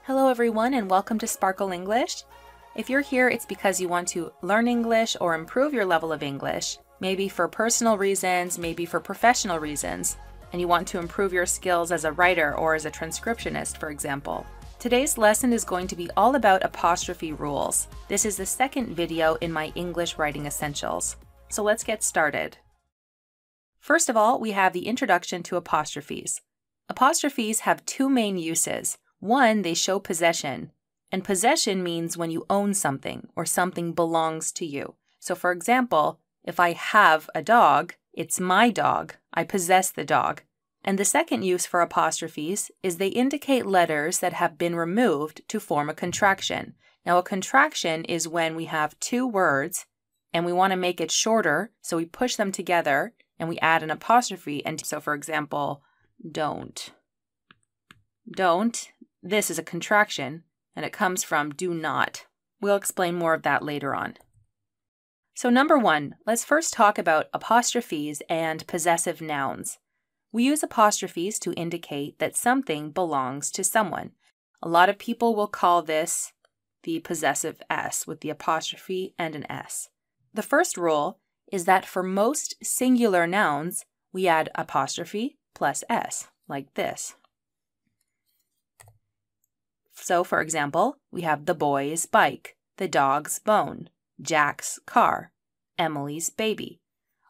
Hello everyone and welcome to Sparkle English. If you're here, it's because you want to learn English or improve your level of English, maybe for personal reasons, maybe for professional reasons, and you want to improve your skills as a writer or as a transcriptionist, for example. Today's lesson is going to be all about apostrophe rules. This is the second video in my English Writing Essentials. So let's get started. First of all, we have the introduction to apostrophes. Apostrophes have two main uses. One, they show possession, and possession means when you own something or something belongs to you. So for example, if I have a dog, it's my dog, I possess the dog. And the second use for apostrophes is they indicate letters that have been removed to form a contraction. Now a contraction is when we have two words and we want to make it shorter, so we push them together and we add an apostrophe. And so for example, don't. This is a contraction, and it comes from do not. We'll explain more of that later on. So number one, let's first talk about apostrophes and possessive nouns. We use apostrophes to indicate that something belongs to someone. A lot of people will call this the possessive S with the apostrophe and an S. The first rule is that for most singular nouns, we add apostrophe plus S, like this. So, for example, we have the boy's bike, the dog's bone, Jack's car, Emily's baby.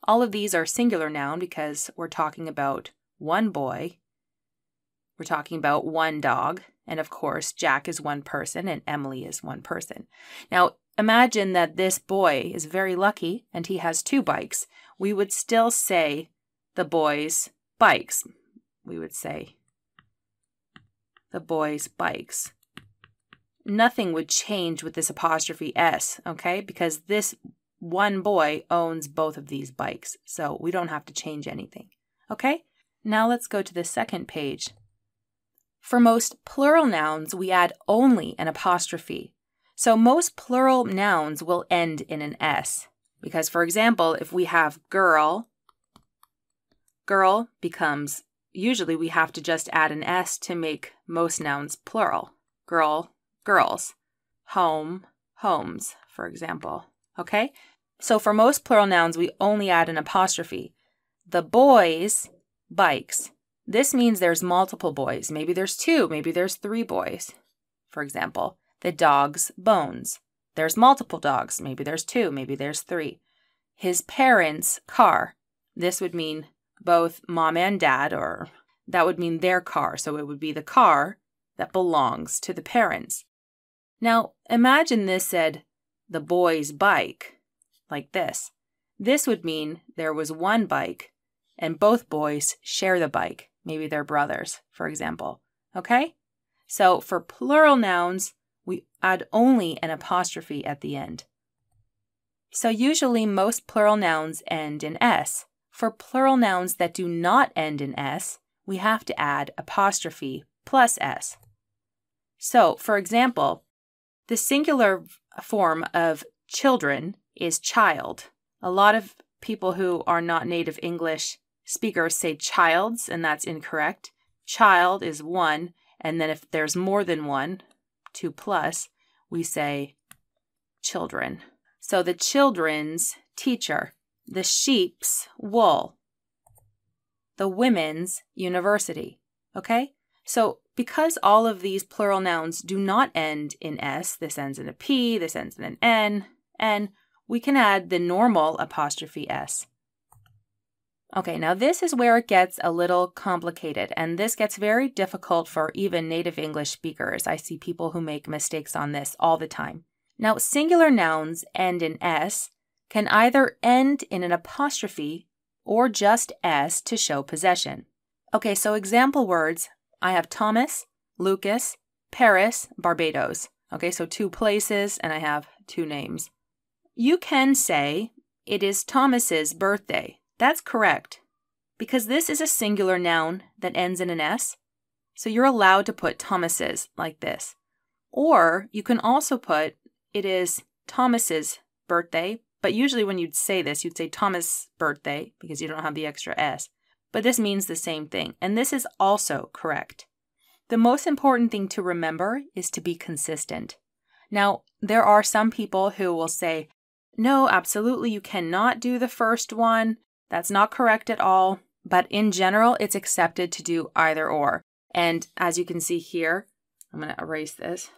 All of these are singular noun because we're talking about one boy, we're talking about one dog, and of course, Jack is one person and Emily is one person. Now, imagine that this boy is very lucky and he has two bikes. We would still say the boy's bikes. We would say the boy's bikes. Nothing would change with this apostrophe S, okay? Because this one boy owns both of these bikes, so we don't have to change anything, okay? Now let's go to the second page. For most plural nouns, we add only an apostrophe. So most plural nouns will end in an S. Because, for example, if we have girl, girl becomes, usually we have to just add an S to make most nouns plural. Girl, girls. Home, homes, for example. Okay? So for most plural nouns, we only add an apostrophe. The boys, bikes. This means there's multiple boys. Maybe there's two, maybe there's three boys. For example, the dog's bones. There's multiple dogs. Maybe there's two, maybe there's three. His parents' car. This would mean both mom and dad, or that would mean their car. So it would be the car that belongs to the parents. Now, imagine this said, the boy's bike, like this. This would mean there was one bike, and both boys share the bike. Maybe they're brothers, for example. Okay? So for plural nouns, we add only an apostrophe at the end. So usually most plural nouns end in S. For plural nouns that do not end in S, we have to add apostrophe plus S. So, for example, the singular form of children is child. A lot of people who are not native English speakers say childs, and that's incorrect. Child is one, and then if there's more than one, 2 plus, we say children. So the children's teacher, the sheep's wool, the women's university. Okay? So because all of these plural nouns do not end in S, this ends in a P, this ends in an N, we can add the normal apostrophe S. Okay, now this is where it gets a little complicated, and this gets very difficult for even native English speakers. I see people who make mistakes on this all the time. Now, singular nouns end in S can either end in an apostrophe or just S to show possession. Okay, so example words, I have Thomas, Lucas, Paris, Barbados. Okay, so 2 places and I have 2 names. You can say, it is Thomas's birthday. That's correct, because this is a singular noun that ends in an S, so you're allowed to put Thomas's like this. Or you can also put, it is Thomas's birthday, but usually when you'd say this, you'd say Thomas' birthday because you don't have the extra S. But this means the same thing, and this is also correct. The most important thing to remember is to be consistent. Now, there are some people who will say, no, absolutely, you cannot do the first one. That's not correct at all. But in general, it's accepted to do either or. And as you can see here, I'm going to erase this.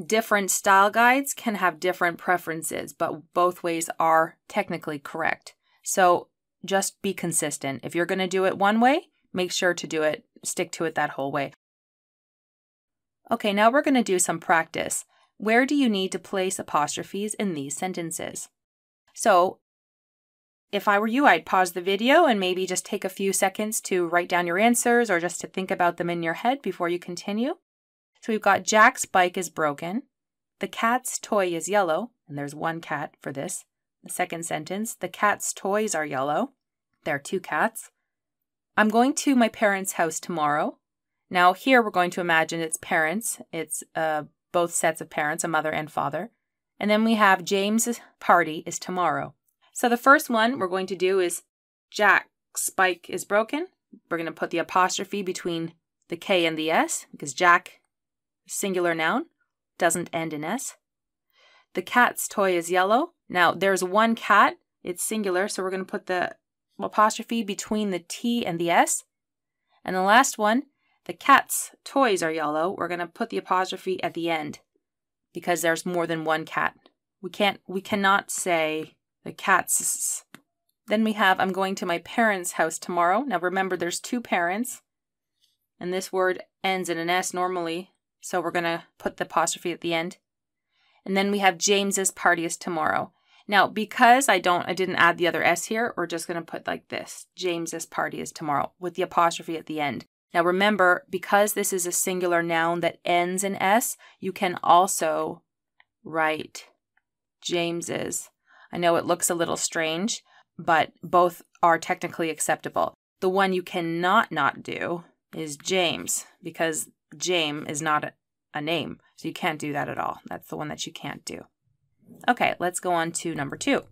Different style guides can have different preferences, but both ways are technically correct. So just be consistent. If you're going to do it one way, make sure to stick to it that whole way. Okay, now we're going to do some practice. Where do you need to place apostrophes in these sentences? So if I were you, I'd pause the video and maybe just take a few seconds to write down your answers or just to think about them in your head before you continue. So we've got Jack's bike is broken. The cat's toy is yellow, and there's one cat for this. The second sentence, the cat's toys are yellow. There are two cats. I'm going to my parents' house tomorrow. Now here we're going to imagine it's parents. It's both sets of parents, a mother and father. And then we have James's party is tomorrow. So the first one we're going to do is Jack's bike is broken. We're going to put the apostrophe between the K and the S because Jack, singular noun, doesn't end in S. The cat's toy is yellow. Now there's one cat, it's singular, so we're going to put the apostrophe between the T and the S. And the last one, the cat's toys are yellow. We're going to put the apostrophe at the end because there's more than one cat. We cannot say the cat's. Then we have, I'm going to my parents' house tomorrow. Now remember, there's two parents, and this word ends in an S normally, so we're going to put the apostrophe at the end. And then we have James's party is tomorrow. Now, because I didn't add the other S here, we're just going to put like this, James's party is tomorrow, with the apostrophe at the end. Now remember, because this is a singular noun that ends in S, you can also write James's. I know it looks a little strange, but both are technically acceptable. The one you cannot not do is James, because James is not a name, so you can't do that at all. That's the one that you can't do. Okay, let's go on to number 2.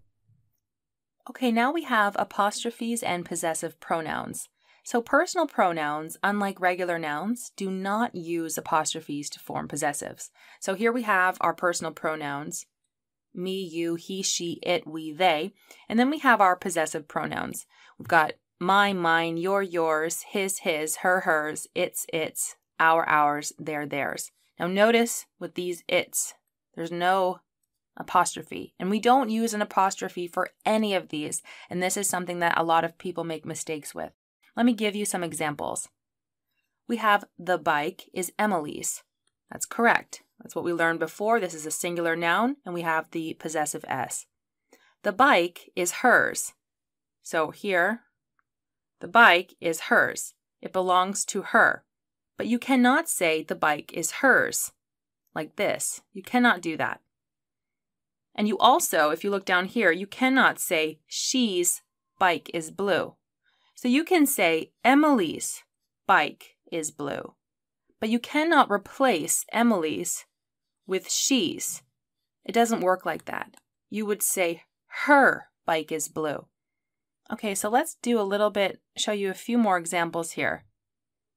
Okay, now we have apostrophes and possessive pronouns. So personal pronouns, unlike regular nouns, do not use apostrophes to form possessives. So here we have our personal pronouns, me, you, he, she, it, we, they. And then we have our possessive pronouns. We've got my, mine, your, yours, his, her, hers, its, our, ours, their, theirs. Now notice with these its, there's no apostrophe. And we don't use an apostrophe for any of these. And this is something that a lot of people make mistakes with. Let me give you some examples. We have the bike is Emily's. That's correct. That's what we learned before. This is a singular noun, and we have the possessive S. The bike is hers. So here, the bike is hers. It belongs to her. But you cannot say the bike is hers like this. You cannot do that. And you also, if you look down here, you cannot say she's bike is blue. So you can say Emily's bike is blue. But you cannot replace Emily's with she's. It doesn't work like that. You would say her bike is blue. Okay, so let's show you a few more examples here.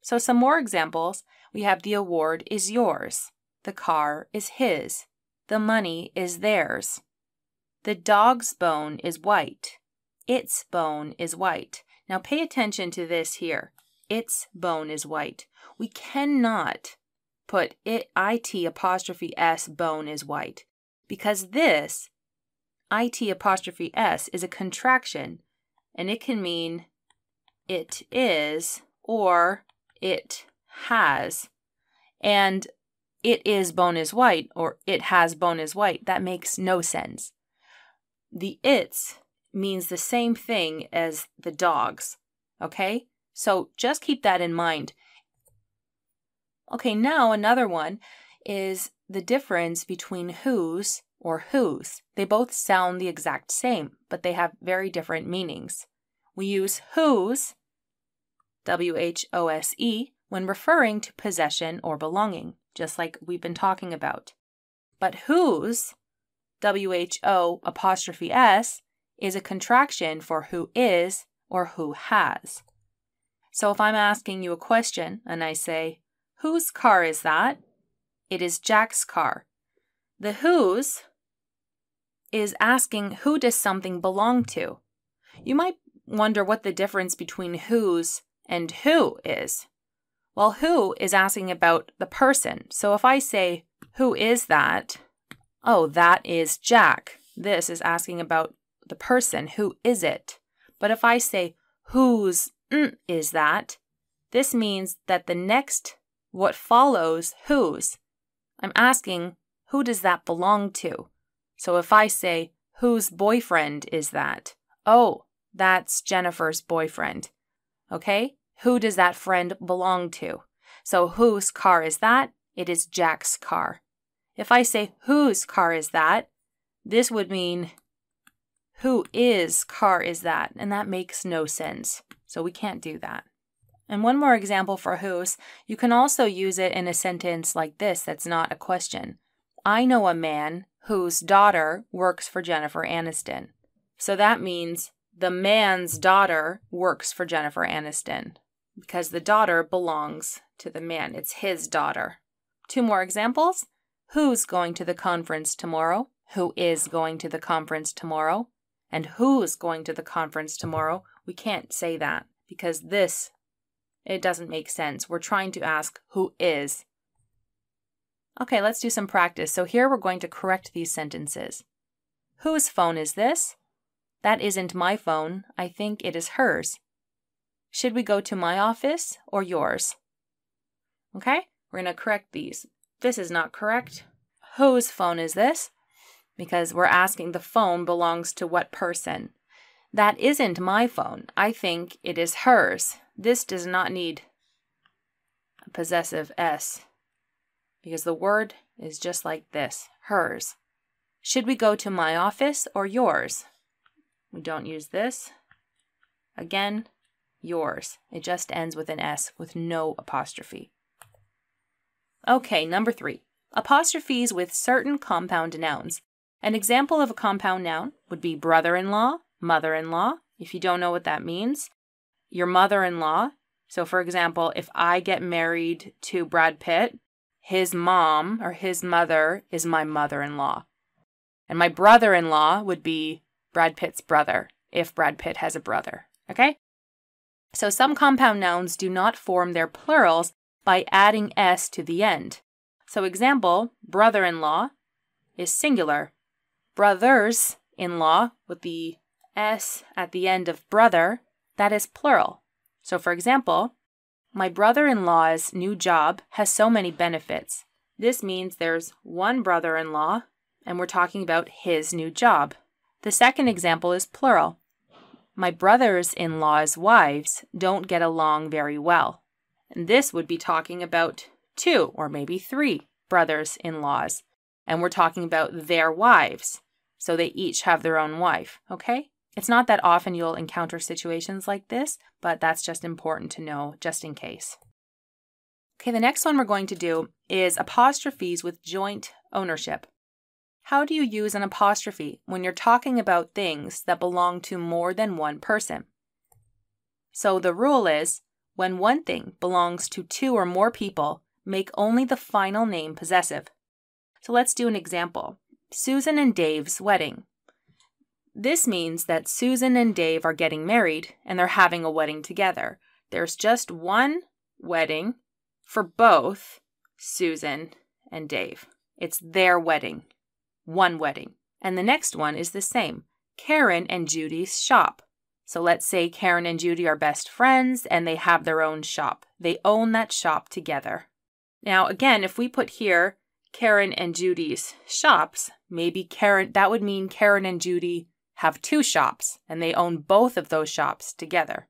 So some more examples. We have the award is yours. The car is his. The money is theirs. The dog's bone is white. Its bone is white. Now pay attention to this here. Its bone is white. We cannot put it apostrophe s bone is white because this apostrophe s is a contraction and it can mean it is or it has. And it is bone is white or it has bone is white. That makes no sense. The its means the same thing as the dogs. Okay? So just keep that in mind. Okay, now another one is the difference between whose or whose. They both sound the exact same, but they have very different meanings. We use whose, W-H-O-S-E, when referring to possession or belonging, just like we've been talking about. But whose, W-H-O apostrophe S, is a contraction for who is or who has. So if I'm asking you a question and I say, Whose car is that? It is Jack's car. The whose is asking who does something belong to. You might wonder what the difference between whose and who is. Well, who is asking about the person. So if I say, who is that? Oh, that is Jack. This is asking about the person. Who is it? But if I say, whose is that? This means that the next, what follows whose, I'm asking, who does that belong to? So if I say, whose boyfriend is that? Oh, that's Jennifer's boyfriend. Okay? Who does that friend belong to? So whose car is that? It is Jack's car. If I say, whose car is that? This would mean, who is car is that? And that makes no sense. So we can't do that. And one more example for whose, you can also use it in a sentence like this that's not a question. I know a man whose daughter works for Jennifer Aniston. So that means the man's daughter works for Jennifer Aniston because the daughter belongs to the man. It's his daughter. Two more examples. Who's going to the conference tomorrow? Who is going to the conference tomorrow? And who's going to the conference tomorrow? We can't say that because it doesn't make sense. We're trying to ask who is. Okay, let's do some practice. So here we're going to correct these sentences. Whose phone is this? That isn't my phone. I think it is hers. Should we go to my office or yours? Okay, we're going to correct these. This is not correct. Whose phone is this? Because we're asking the phone belongs to what person. That isn't my phone. I think it is hers. This does not need a possessive S because the word is just like this, hers. Should we go to my office or yours? We don't use this. Again, yours. It just ends with an S with no apostrophe. Okay, number 3. Apostrophes with certain compound nouns. An example of a compound noun would be brother-in-law, mother-in-law. If you don't know what that means, your mother-in-law. So for example, if I get married to Brad Pitt, his mom or his mother is my mother-in-law. And my brother-in-law would be Brad Pitt's brother, if Brad Pitt has a brother. Okay? So some compound nouns do not form their plurals by adding S to the end. So example, brother-in-law is singular. Brothers-in-law with the S at the end of brother, that is plural. So for example, my brother-in-law's new job has so many benefits. This means there's one brother-in-law and we're talking about his new job. The second example is plural. My brothers-in-law's wives don't get along very well. And this would be talking about 2 or maybe 3 brothers-in-laws. And we're talking about their wives. So they each have their own wife, okay? It's not that often you'll encounter situations like this, but that's just important to know just in case. Okay, the next one we're going to do is apostrophes with joint ownership. How do you use an apostrophe when you're talking about things that belong to more than one person? So the rule is, when one thing belongs to 2 or more people, make only the final name possessive. So let's do an example. Susan and Dave's wedding. This means that Susan and Dave are getting married and they're having a wedding together. There's just one wedding for both Susan and Dave. It's their wedding. One wedding. And the next one is the same. Karen and Judy's shop. So let's say Karen and Judy are best friends and they have their own shop. They own that shop together. Now again, if we put here Karen and Judy's shops, maybe that would mean Karen and Judy have 2 shops and they own both of those shops together.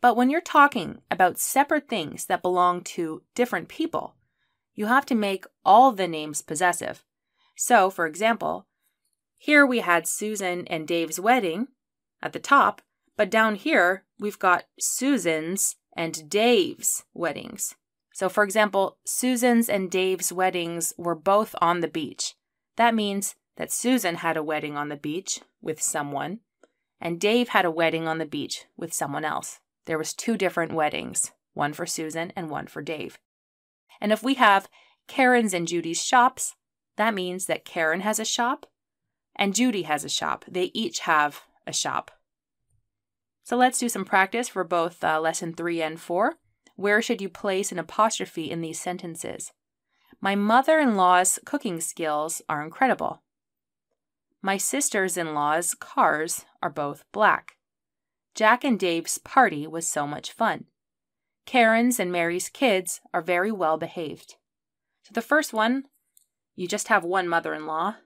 But when you're talking about separate things that belong to different people, you have to make all the names possessive. So, for example, here we had Susan and Dave's wedding at the top, but down here we've got Susan's and Dave's weddings. So, for example, Susan's and Dave's weddings were both on the beach. That means that Susan had a wedding on the beach with someone, and Dave had a wedding on the beach with someone else. There was 2 different weddings, one for Susan and one for Dave. And if we have Karen's and Judy's shops, that means that Karen has a shop and Judy has a shop. They each have a shop. So let's do some practice for both lesson 3 and 4. Where should you place an apostrophe in these sentences? My mother-in-law's cooking skills are incredible. My sisters-in-law's cars are both black. Jack and Dave's party was so much fun. Karen's and Mary's kids are very well behaved. So the first one, you just have one mother-in-law,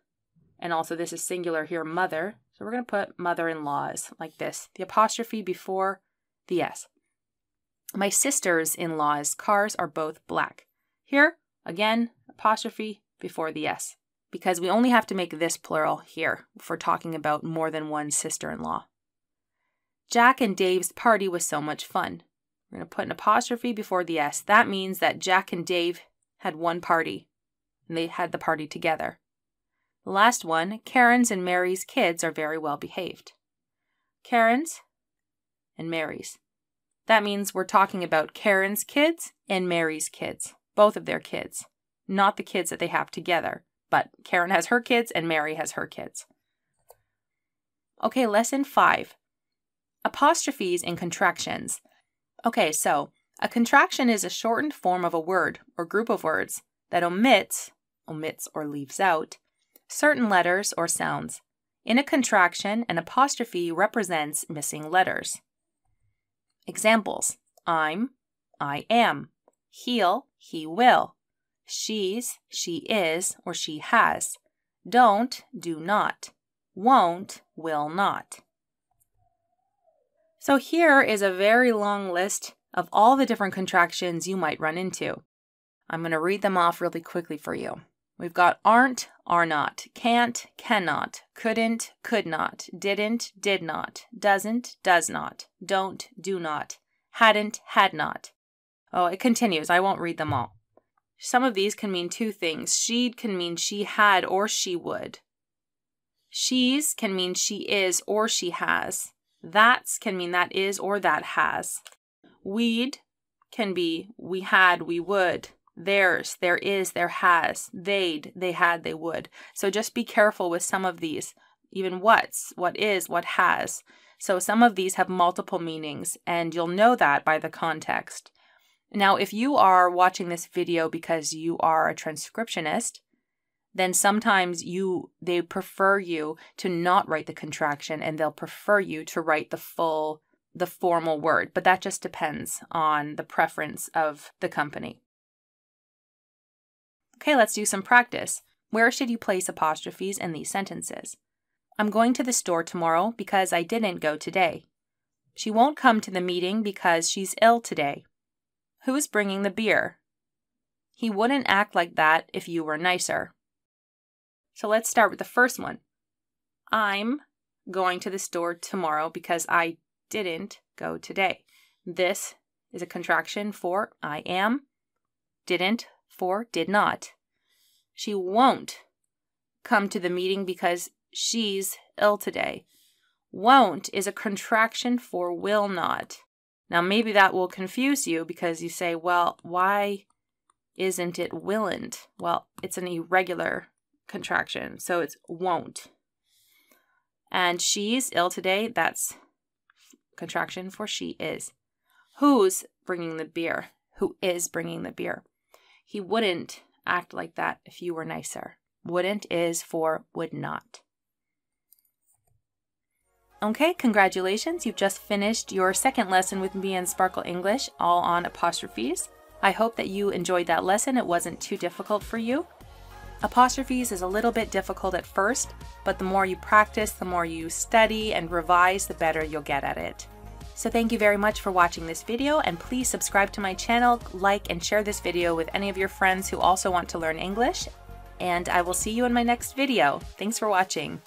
and also this is singular here, mother. So we're going to put mother-in-laws like this, the apostrophe before the S. My sisters-in-law's cars are both black. Here, again, apostrophe before the S, because we only have to make this plural here if we're talking about more than one sister-in-law. Jack and Dave's party was so much fun. We're going to put an apostrophe before the S. That means that Jack and Dave had one party, and they had the party together. The last one, Karen's and Mary's kids are very well behaved. Karen's and Mary's. That means we're talking about Karen's kids and Mary's kids, both of their kids, not the kids that they have together, but Karen has her kids and Mary has her kids. Okay, lesson 5. Apostrophes and contractions. Okay, so a contraction is a shortened form of a word or group of words that omits or leaves out certain letters or sounds. In a contraction, an apostrophe represents missing letters. Examples: I'm, I am. He'll, he will. She's, she is, or she has. Don't, do not. Won't, will not. So here is a very long list of all the different contractions you might run into. I'm going to read them off really quickly for you. We've got aren't, are not, can't, cannot, couldn't, could not, didn't, did not, doesn't, does not, don't, do not, hadn't, had not. Oh, it continues. I won't read them all. Some of these can mean two things. She'd can mean she had or she would. She's can mean she is or she has. That's can mean that is or that has. We'd can be we had, we would. Theirs, there is, there has. They'd, they had, they would. So just be careful with some of these. Even what's, what is, what has. So some of these have multiple meanings, and you'll know that by the context. Now, if you are watching this video because you are a transcriptionist, then sometimes they prefer you to not write the contraction, and they'll prefer you to write the formal word. But that just depends on the preference of the company. Okay, let's do some practice. Where should you place apostrophes in these sentences? I'm going to the store tomorrow because I didn't go today. She won't come to the meeting because she's ill today. Who's bringing the beer? He wouldn't act like that if you were nicer. So let's start with the first one. I'm going to the store tomorrow because I didn't go today. This is a contraction for I am, didn't for did not. She won't come to the meeting because she's ill today. Won't is a contraction for will not. Now maybe that will confuse you because you say, well, why isn't it willn't? Well, it's an irregular contraction, so it's won't. And she's ill today, that's contraction for she is. Who's bringing the beer? Who is bringing the beer? He wouldn't act like that if you were nicer. Wouldn't is for would not. Okay, congratulations. You've just finished your second lesson with me in Sparkle English, all on apostrophes. I hope that you enjoyed that lesson. It wasn't too difficult for you. Apostrophes is a little bit difficult at first, but the more you practice, the more you study and revise, the better you'll get at it. So thank you very much for watching this video, and please subscribe to my channel, like and share this video with any of your friends who also want to learn English, and I will see you in my next video. Thanks for watching.